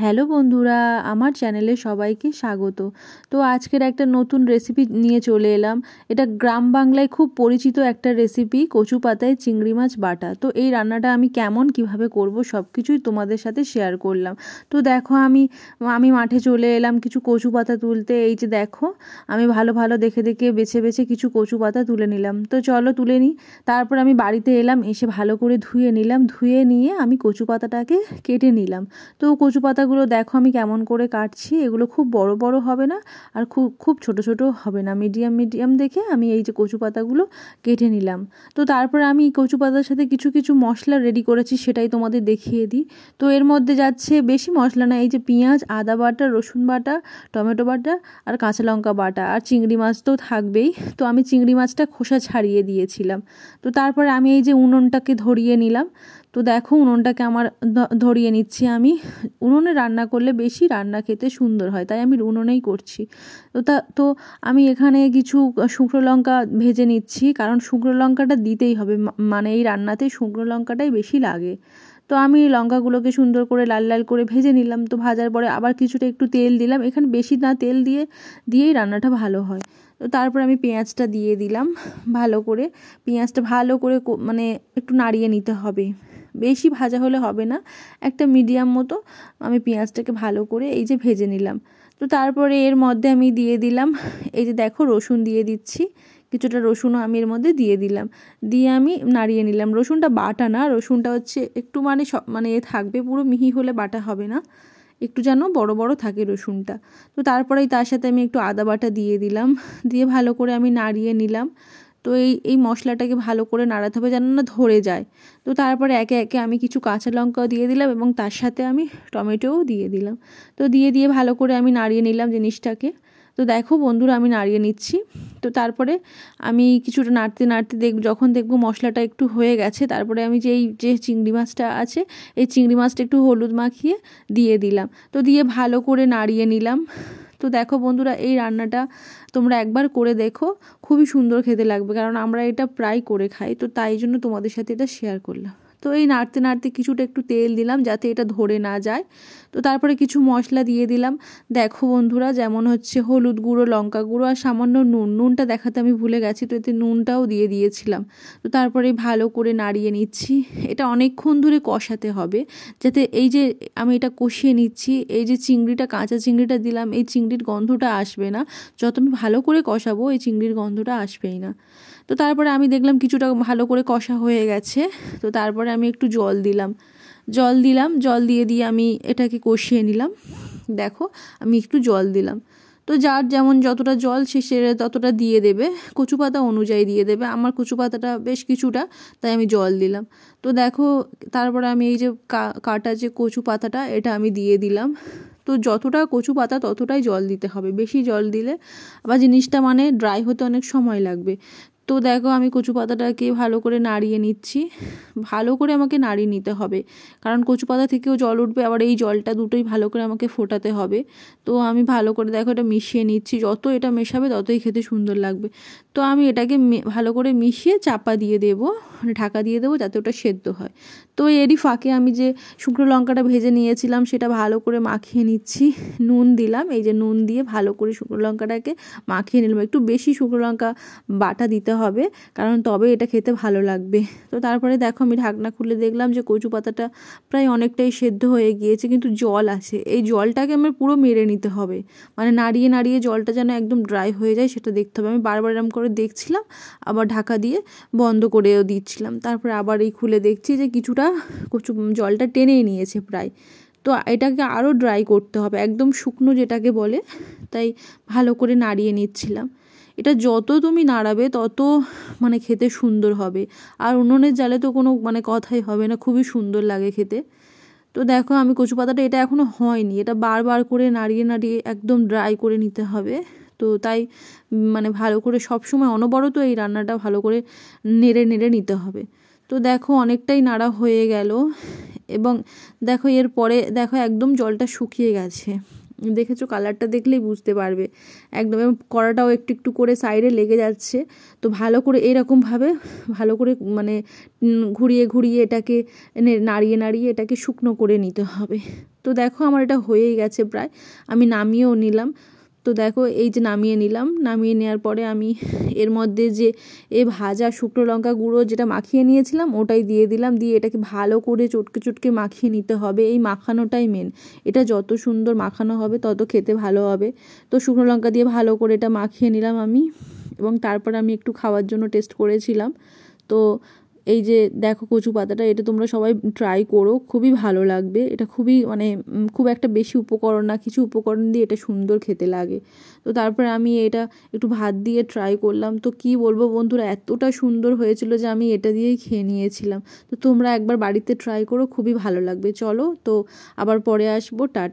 Hello বন্ধুরা, আমার চ্যানেলে সবাইকে স্বাগত। তো আজকের একটা নতুন রেসিপি নিয়ে চলে এলাম। এটা গ্রাম বাংলায় খুব পরিচিত একটা রেসিপি, কচু পাতায় চিংড়ি মাছ বাটা। তো এই রান্নাটা আমি কিভাবে করব সব কিছুই তোমাদের সাথে শেয়ার করলাম। তো দেখো আমি মাঠে চলে এলাম কিছু কচু পাতা তুলতে। এই যে দেখো, আমি ভালো ভালো দেখে দেখে বেছে বেছে কিছু কচু পাতা তুলে নিলাম। তো চলো তুলে নিই। তারপর আমি বাড়িতে এলাম, এসে ভালো করে ধুয়ে নিলাম। ধুয়ে নিয়ে আমি কচু পাতাটাকে কেটে নিলাম। তো কচু পাতাগুলো দেখো আমি কেমন করে কাটছি। এগুলো খুব বড় বড় হবে না, আর খুব ছোট ছোট হবে না, মিডিয়াম মিডিয়াম দেখে আমি এই যে কচু পাতাগুলো কেটে নিলাম। তো তারপরে আমি কচু পাতার সাথে কিছু কিছু মশলা রেডি করেছি, সেটাই তোমাদের দেখিয়ে দিই। তো এর মধ্যে যাচ্ছে বেশি মশলা না, এই যে পেঁয়াজ, আদা বাটা, রসুন বাটা, টমেটো বাটা আর কাঁচা লঙ্কা বাটা, আর চিংড়ি মাছ তো থাকবেই। তো আমি চিংড়ি মাছটা খোসা ছাড়িয়ে দিয়েছিলাম। তো তারপরে আমি এই যে উনুনটাকে ধরিয়ে নিলাম। তো দেখো উনুনটাকে আমার ধরিয়ে নিচ্ছি আমি। উনুনে রান্না করলে বেশি রান্না খেতে সুন্দর হয়, তাই আমি উনুনেই করছি। তো আমি এখানে কিছু শুকনো লঙ্কা ভেজে নিচ্ছি, কারণ শুকনো লঙ্কাটা দিতেই হবে, মানে এই রান্নাতে শুকনো লঙ্কাটাই বেশি লাগে। তো আমি লঙ্কাগুলোকে সুন্দর করে লাল লাল করে ভেজে নিলাম। তো ভাজার পরে আবার কিছুটা একটু তেল দিলাম, এখানে বেশি না তেল দিয়েই রান্নাটা ভালো হয়। তো তারপর আমি পেঁয়াজটা দিয়ে দিলাম ভালো করে। পেঁয়াজটা ভালো করে মানে একটু নাড়িয়ে নিতে হবে, বেশি ভাজা হলে হবে না, একটা মিডিয়াম মতো আমি পেঁয়াজটাকে ভালো করে এই যে ভেজে নিলাম। তো তারপরে এর মধ্যে আমি দিয়ে দিলাম, এই যে দেখো রসুন দিয়ে দিচ্ছি, কিছুটা রসুনও আমি এর মধ্যে দিয়ে দিলাম। দিয়ে আমি নাড়িয়ে নিলাম। রসুনটা বাটা না, রসুনটা হচ্ছে একটু মানে থাকবে, পুরো মিহি হলে বাটা হবে না, একটু যেন বড় বড় থাকে রসুনটা। তো তারপরেই তার সাথে আমি একটু আদা বাটা দিয়ে দিলাম, দিয়ে ভালো করে আমি নাড়িয়ে নিলাম। তো এই মশলাটাকে ভালো করে নাড়াতে হবে যেন না ধরে যায়। তো তারপরে একে একে আমি কিছু কাঁচা লঙ্কাও দিয়ে দিলাম, এবং তার সাথে আমি টমেটোও দিয়ে দিলাম। তো দিয়ে ভালো করে আমি নাড়িয়ে নিলাম জিনিসটাকে। তো দেখো বন্ধুরা, আমি নাড়িয়ে নিচ্ছি। তো তারপরে আমি কিছুটা নাড়তে নাড়তে যখন দেখবো মশলাটা একটু হয়ে গেছে, তারপরে আমি যে চিংড়ি মাছটা আছে, এই চিংড়ি মাছটা একটু হলুদ মাখিয়ে দিয়ে দিলাম। তো দিয়ে ভালো করে নাড়িয়ে নিলাম। তো দেখো বন্ধুরা, এই রান্নাটা তোমরা একবার করে দেখো, খুবই সুন্দর খেতে লাগবে, কারণ আমরা এটা প্রায় করে খাই। তো তাই জন্য তোমাদের সাথে এটা শেয়ার করলাম। তো এই নাড়তে নাড়তে কিছুটা একটু তেল দিলাম যাতে এটা ধরে না যায়। তো তারপরে কিছু মশলা দিয়ে দিলাম দেখো বন্ধুরা, যেমন হচ্ছে হলুদ গুঁড়ো, লঙ্কা গুঁড়ো আর সামান্য নুনটা দেখাতে আমি ভুলে গেছি, তো এতে নুনটাও দিয়ে দিয়েছিলাম। তো তারপরে ভালো করে নাড়িয়ে নিচ্ছি। এটা অনেকক্ষণ ধরে কষাতে হবে, যাতে এই যে আমি এটা কষিয়ে নিচ্ছি, এই যে কাঁচা চিংড়িটা দিলাম, এই চিংড়ির গন্ধটা আসবে না। যত আমি ভালো করে কষাবো, এই চিংড়ির গন্ধটা আসবেই না। তো তারপরে আমি দেখলাম কিছুটা ভালো করে কষা হয়ে গেছে। তো তারপরে আমি একটু জল দিলাম, জল দিয়ে আমি এটাকে কষিয়ে নিলাম। দেখো আমি একটু জল দিলাম। তো যার যেমন যতটা জল সে ততটা দিয়ে দেবে, কচু পাতা অনুযায়ী দিয়ে দেবে। আমার কচু পাতাটা বেশ কিছুটা, তাই আমি জল দিলাম। তো দেখো তারপরে আমি এই যে কাটা যে কচু পাতাটা, এটা আমি দিয়ে দিলাম। তো যতটা কচু পাতা ততটাই জল দিতে হবে, বেশি জল দিলে আবার জিনিসটা মানে ড্রাই হতে অনেক সময় লাগবে। তো দেখো আমি কচু পাতাটাকে ভালো করে নাড়িয়ে নিচ্ছি, ভালো করে আমাকে নাড়িয়ে নিতে হবে, কারণ কচু পাতা থেকেও জল উঠবে, আবার এই জলটা দুটোই ভালো করে আমাকে ফোটাতে হবে। তো আমি ভালো করে দেখো এটা মিশিয়ে নিচ্ছি, যত এটা মেশাবে ততই খেতে সুন্দর লাগবে। তো আমি এটাকে ভালো করে মিশিয়ে চাপা দিয়ে দেবো, মানে ঢাকা দিয়ে দেবো যাতে ওটা সেদ্ধ হয়। তো এরই ফাঁকে আমি যে শুকনো লঙ্কাটা ভেজে নিয়েছিলাম সেটা ভালো করে মাখিয়ে নিচ্ছি। নুন দিলাম, এই যে নুন দিয়ে ভালো করে শুকনো লঙ্কাটাকে মাখিয়ে নিলাম। একটু বেশি শুকনো লঙ্কা বাটা দিতে হবে, কারণ তবে এটা খেতে ভালো লাগবে। তো তারপরে দেখো আমি ঢাকনা খুলে দেখলাম যে কচু পাতাটা প্রায় অনেকটাই সেদ্ধ হয়ে গিয়েছে, কিন্তু জল আছে, এই জলটাকে আমার পুরো মেরে নিতে হবে, মানে নাড়িয়ে নাড়িয়ে জলটা যেন একদম ড্রাই হয়ে যায় সেটা দেখতে হবে। আমি বারবার এরকম করে দেখছিলাম, আবার ঢাকা দিয়ে বন্ধ করেও দিচ্ছিলাম। তারপরে আবার এই খুলে দেখছি যে কিছুটা জলটা টেনেই নিয়েছে প্রায়। তো এটাকে আরও ড্রাই করতে হবে, একদম শুকনো যেটাকে বলে, তাই ভালো করে নাড়িয়ে নিচ্ছিলাম। এটা যত তুমি নাড়াবে তত মানে খেতে সুন্দর হবে, আর উনুনের জালে তো কোনো মানে কথাই হবে না, খুবই সুন্দর লাগে খেতে। তো দেখো আমি কচু পাতাটা, এটা এখনও হয়নি, এটা বারবার করে নাড়িয়ে নাড়িয়ে একদম ড্রাই করে নিতে হবে। তো তাই মানে ভালো করে সবসময় অনবরত এই রান্নাটা ভালো করে নেড়ে নেড়ে নিতে হবে। তো দেখো অনেকটাই নাড়া হয়ে গেল, এবং দেখো এরপরে দেখো একদম জলটা শুকিয়ে গেছে, দেখেছো, কালারটা দেখলেই বুঝতে পারবে একদম। কড়াটাও একটু একটু করে সাইডে লেগে যাচ্ছে। তো ভালো করে এরকমভাবে ভালো করে মানে ঘুরিয়ে ঘুরিয়ে এটাকে নাড়িয়ে নাড়িয়ে এটাকে শুকনো করে নিতে হবে। তো দেখো আমার এটা হয়েই গেছে প্রায়, আমি নামিয়েও নিলাম। তো দেখো এই যে নামিয়ে নিলাম, নামিয়ে নেওয়ার পরে আমি এর মধ্যে যে ভাজা শুকনো লঙ্কা গুঁড়ো যেটা মাখিয়ে নিয়েছিলাম ওটাই দিয়ে দিলাম, দিয়ে এটাকে ভালো করে চটকে চটকে মাখিয়ে নিতে হবে। এই মাখানোটাই মেন, এটা যত সুন্দর মাখানো হবে তত খেতে ভালো হবে। তো শুকনো লঙ্কা দিয়ে ভালো করে এটা মাখিয়ে নিলাম আমি, এবং তারপর আমি একটু খাওয়ার জন্য টেস্ট করেছিলাম। তো এই যে দেখো কচু পাতাটা, এটা তোমরা সবাই ট্রাই করো, খুবই ভালো লাগবে। এটা খুবই মানে খুব একটা বেশি উপকরণ না, কিছু উপকরণ দিয়ে এটা সুন্দর খেতে লাগে। তো তারপরে আমি এটা একটু ভাত দিয়ে ট্রাই করলাম। তো কি বলবো বন্ধুরা, এতটা সুন্দর হয়েছিল যে আমি এটা দিয়েই খেয়ে নিয়েছিলাম। তো তোমরা একবার বাড়িতে ট্রাই করো, খুবই ভালো লাগবে। চলো তো আবার পরে আসবো, টাটা।